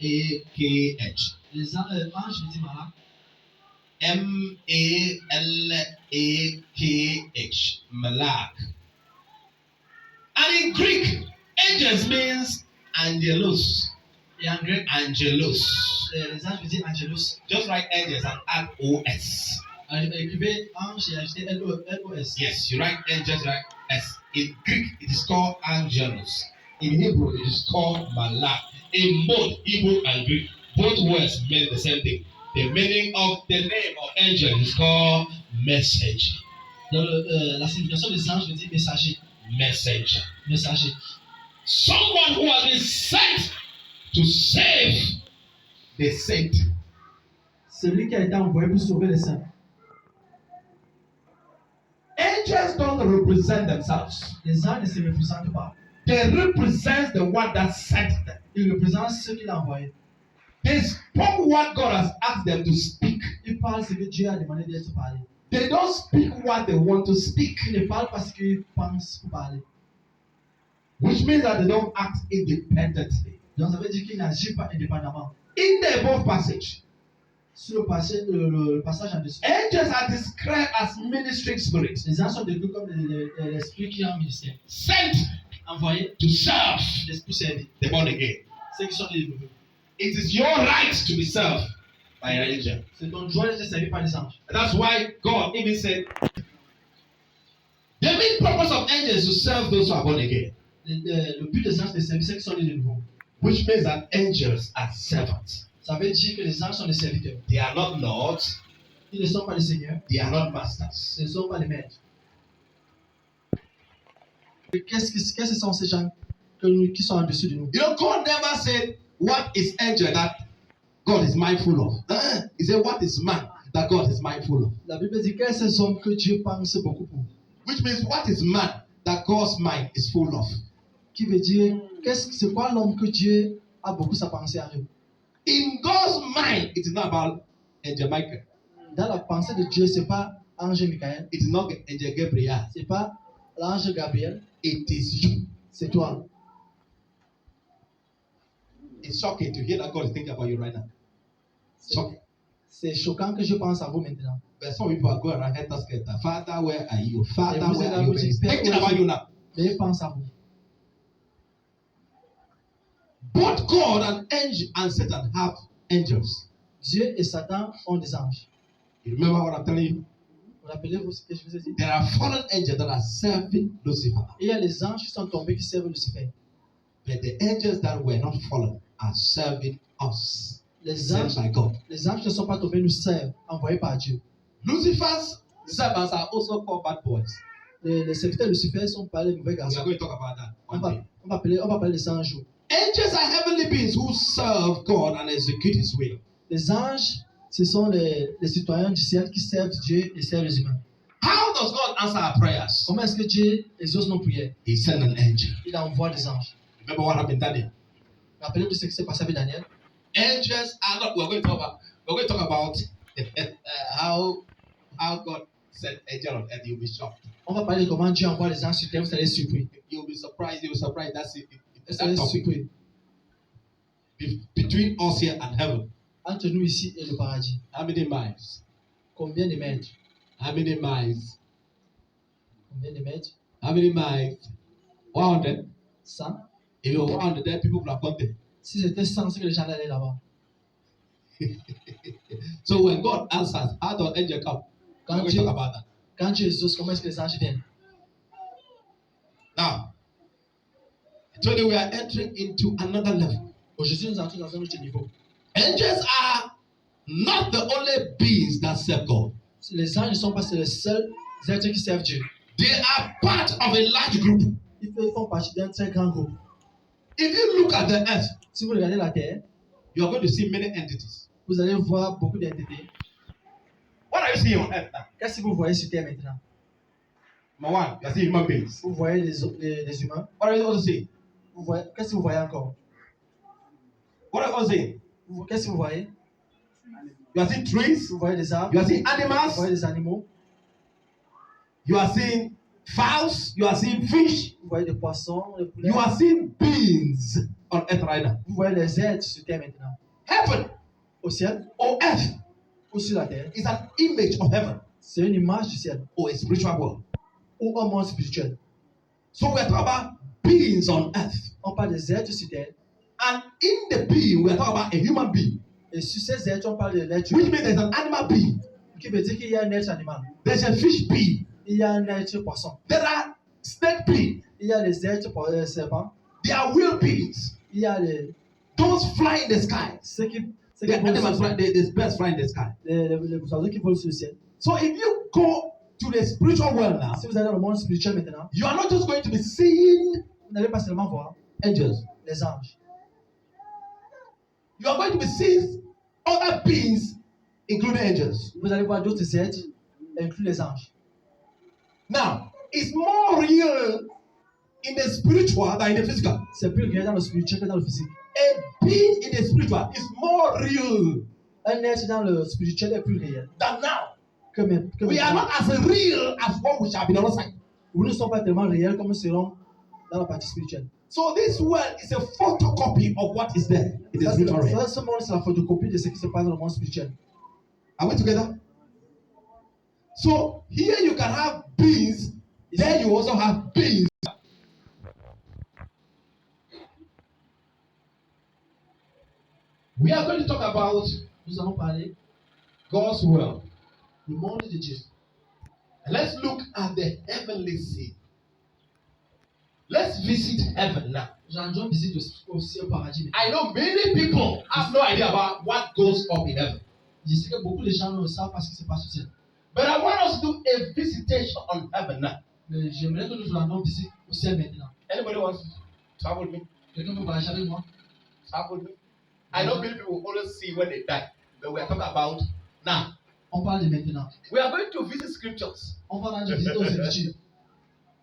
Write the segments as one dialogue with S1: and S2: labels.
S1: M-A-L-A-K-H.
S2: Les anges, je dis malak.
S1: M-A-L-A-K-H. Malak. And in Greek, angels means angelos.
S2: Et en grec,
S1: Angelos.
S2: les anges, je dis angelos.
S1: Just write angels and add O-S.
S2: Écrivez ange et ajoutez L-O-S.
S1: Yes, you write angels, right? S. In Greek, it is called angelos. In Hebrew, it is called malak. In both Hebrew and Greek, both words mean the same thing. The meaning of the name of angel is called message.
S2: Dans la signification des anges, je dis messager.
S1: Message.
S2: Messager.
S1: Someone who has been sent to save the saint.
S2: Celui qui a été envoyé pour sauver les saints.
S1: Angels don't represent themselves.
S2: Les anges ne se représentent pas.
S1: They represent the one that sent them.
S2: Ils représentent ceux qu'il a envoyés.
S1: They spoke what God has asked them to speak.
S2: Ils parlent ce que Dieu a demandé d'être parlé.
S1: They don't speak what they want to speak.
S2: Ils ne parlent pas ce qu'ils pensent pour parler.
S1: Which means that they don't act independently.
S2: Donc ça veut dire qu'ils n'agissent pas indépendamment.
S1: In the above passage,
S2: Sur le passage en dessous,
S1: angels are described as ministering spirits,
S2: les anges sont décrits comme l'esprit qui est en ministère.
S1: sent
S2: Envoyés
S1: to serve
S2: pour servir.
S1: the born again.
S2: Ceux qui sont les nouveaux.
S1: It is your right to be served by an angel.
S2: C'est ton droit d'être servi par les anges.
S1: And that's why God even said, the main purpose of angels is to serve those who are born again.
S2: Le but des anges, c'est de servir ceux qui sont les nouveaux.
S1: Which means that angels are servants.
S2: Ça veut dire que les anges sont des serviteurs.
S1: They are not lords.
S2: Ils ne sont pas les seigneurs.
S1: They are not masters.
S2: Ce ne sont pas les maîtres. Qu'est-ce que sont ces gens qui sont en dessous de nous?
S1: You know, God never said, what is angel that God is mindful of? He said, what is man that God is mindful of?
S2: La Bible dit quels sont ces hommes que Dieu pense beaucoup pour.
S1: Which means, what is man that God's mind is full of?
S2: Qui veut dire, c'est quoi l'homme que Dieu a beaucoup sa pensée en lui?
S1: In God's mind, it is not about Angel Michael.
S2: Dans la pensée de Dieu, c'est pas ange Michael,
S1: It is not Angel Gabriel.
S2: c'est pas l'ange Gabriel,
S1: It is you.
S2: c'est toi.
S1: It's shocking to hear that God is thinking about you right now. Shocking.
S2: C'est choquant que je pense à vous maintenant.
S1: But some people are going around head skelter. Father, where are you? Father,
S2: Et vous
S1: where
S2: êtes
S1: are
S2: là,
S1: you?
S2: vous
S1: He's
S2: dites,
S1: thinking about you now.
S2: Mais il pense à vous.
S1: Both God and Satan have angels.
S2: Dieu et Satan ont des anges.
S1: You remember what I'm telling you?
S2: Vous rappelez-vous ce que je vous ai dit?
S1: There are fallen angels that are serving Lucifer.
S2: Il y a les anges qui sont tombés qui servent Lucifer.
S1: But the angels that were not fallen are serving us.
S2: Les
S1: Sent
S2: anges,
S1: by God.
S2: les anges ne sont pas tombés, nous servent, envoyés par Dieu.
S1: Lucifer's servants are also called bad boys.
S2: Les serviteurs de Lucifer sont pas les mauvais
S1: We are
S2: garçons.
S1: going to talk about that
S2: On
S1: one day.
S2: va parler de ça un jour.
S1: Angels are heavenly beings who serve God and execute His will.
S2: Les anges, ce sont les citoyens du ciel qui servent Dieu et servent les humains.
S1: How does God answer our prayers?
S2: Comment est-ce que Dieu exauce nos prières?
S1: He sent an angel.
S2: Il envoie des anges.
S1: Remember what happened Daniel?
S2: Rappelez-vous ce qui s'est passé avec Daniel.
S1: Angels are not. We're going to talk about how God sent angel on earth. You'll be shocked.
S2: On va parler de comment Dieu envoie les anges sur terre. Vous allez être surpris.
S1: You'll be surprised. You'll be surprised. That's it.
S2: Vous
S1: That
S2: allez être
S1: topic.
S2: surpris.
S1: Between us here and heaven,
S2: Entre nous ici et le paradis.
S1: how many miles?
S2: Combien de mètres?
S1: How many miles?
S2: Combien de mètres?
S1: How many miles? 100.
S2: 100.
S1: If you're 100, then people will have counted.
S2: Si c'était 100, c'est que les gens allaient là-bas.
S1: So when God answers, how does angel come?
S2: Quand
S1: We're going to
S2: Dieu,
S1: talk about that.
S2: quand Dieu exauce, comment est-ce que les anges viennent?
S1: Now, today we are entering into another level.
S2: Aujourd'hui, nous entrons dans un autre niveau.
S1: Angels are not the only beings that serve God.
S2: Les anges ne sont pas les seuls êtres qui servent Dieu.
S1: They are part of a large group.
S2: Ils font partie d'un très grand groupe.
S1: If you look at the earth,
S2: Si vous regardez la terre,
S1: you are going to see many entities.
S2: vous allez voir beaucoup d'entités.
S1: What are you seeing on earth now?
S2: Qu'est-ce que vous voyez sur terre maintenant?
S1: Number one, you are seeing human beings.
S2: Vous voyez les humains.
S1: What are you also seeing?
S2: Qu'est-ce que vous voyez encore?
S1: What are you also seeing?
S2: Qu'est-ce que vous voyez?
S1: You are seeing trees.
S2: Vous voyez des arbres.
S1: You are seeing
S2: Vous
S1: animals.
S2: voyez des animaux.
S1: You are seeing fowls, you are seeing fish,
S2: Vous voyez des poissons, des poulets.
S1: you are seeing beings on earth right now.
S2: Vous voyez les êtres sur terre maintenant.
S1: Heaven
S2: Au ciel
S1: or earth
S2: ou sur la terre,
S1: is an image of heaven
S2: c'est une image du ciel
S1: or a spiritual world.
S2: ou un monde spirituel.
S1: So we are talking about beings on earth.
S2: On parle des êtres sur terre.
S1: And in the being, we are talking about a human being,
S2: Et sur ces êtres, on parle de l'être
S1: which
S2: humain,
S1: means there's an animal being,
S2: qui veut dire qu'il y a un être animal.
S1: there's a fish being,
S2: Il y a un être poisson.
S1: there are snake beings,
S2: Il y a les êtres serpents.
S1: there are whale beings,
S2: Il y a les,
S1: those fly in the sky.
S2: ceux qui
S1: The
S2: volent
S1: animals
S2: sur-
S1: fly, the birds fly in the sky.
S2: les oiseaux qui volent sur le ciel.
S1: So if you go to the spiritual world now,
S2: Si vous allez dans le monde spirituel maintenant,
S1: you are not just going to be seeing
S2: vous n'allez pas seulement voir
S1: angels,
S2: les anges.
S1: you are going to be seeing other beings, including angels.
S2: Vous allez voir d'autres êtres, inclus les anges.
S1: Now, it's more real in the spiritual than in the physical.
S2: C'est plus réel dans le spirituel que dans le physique.
S1: A being in the spiritual is more real
S2: Un être dans le spirituel est plus réel
S1: than now.
S2: que
S1: We are
S2: maintenant.
S1: not as real as what we shall be on the other side.
S2: Nous ne sommes pas tellement réels comme nous serons dans la partie spirituelle.
S1: So this world is a photocopy of what is there in the
S2: Ça,
S1: spiritual realm.
S2: ce monde, c'est la photocopie de ce qui se passe dans le monde spirituel.
S1: Are we together? So here you can have beings, there you also have beings. We are going to talk about
S2: Nous allons parler
S1: God's world.
S2: du monde de Dieu.
S1: And let's look at the heavenly scene. Let's visit heaven now.
S2: Nous allons visiter aussi au paradis.
S1: I know many people have no idea about what goes up in heaven.
S2: Je sais que beaucoup de gens ne savent pas ce qui se passe au ciel.
S1: But I want us to do a visitation on heaven now.
S2: Mais j'aimerais que nous allons visiter au ciel maintenant.
S1: Anybody wants to travel with me?
S2: Quelqu'un veut voyager avec moi?
S1: Travel with me? I know many people always see when they die, but we are talking about now.
S2: On parle de maintenant.
S1: We are going to visit scriptures.
S2: On va aller visiter aux Écritures.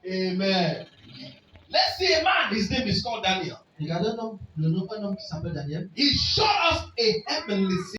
S1: Amen. Let's see a man. His name is called Daniel.
S2: Regardez un homme qui s'appelle Daniel.
S1: He showed us a heavenly scene.